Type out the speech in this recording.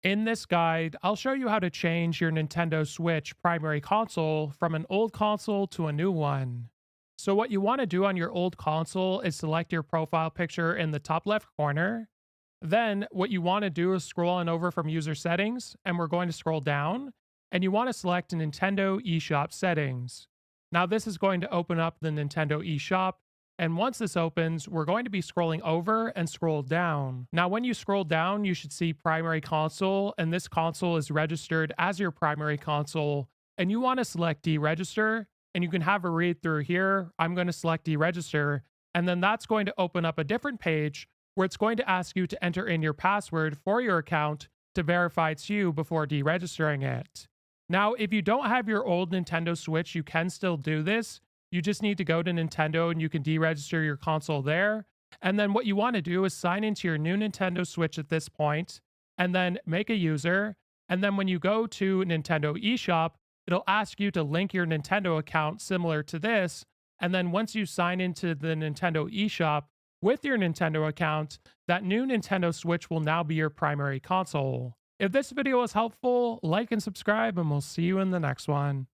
In this guide, I'll show you how to change your Nintendo Switch primary console from an old console to a new one. So, what you want to do on your old console is select your profile picture in the top left corner. Then, what you want to do is scroll on over from user settings, and we're going to scroll down, and you want to select Nintendo eShop settings. Now, this is going to open up the Nintendo eShop, and once this opens, we're going to be scrolling over and scroll down. Now, when you scroll down, you should see primary console, and this console is registered as your primary console. And you want to select deregister, and you can have a read through here. I'm going to select deregister, and then that's going to open up a different page where it's going to ask you to enter in your password for your account to verify it's you before deregistering it. Now, if you don't have your old Nintendo Switch, you can still do this. You just need to go to Nintendo and you can deregister your console there. And then what you want to do is sign into your new Nintendo Switch at this point, and then make a user. And then when you go to Nintendo eShop, it'll ask you to link your Nintendo account similar to this. And then once you sign into the Nintendo eShop with your Nintendo account, that new Nintendo Switch will now be your primary console. If this video was helpful, like and subscribe, and we'll see you in the next one.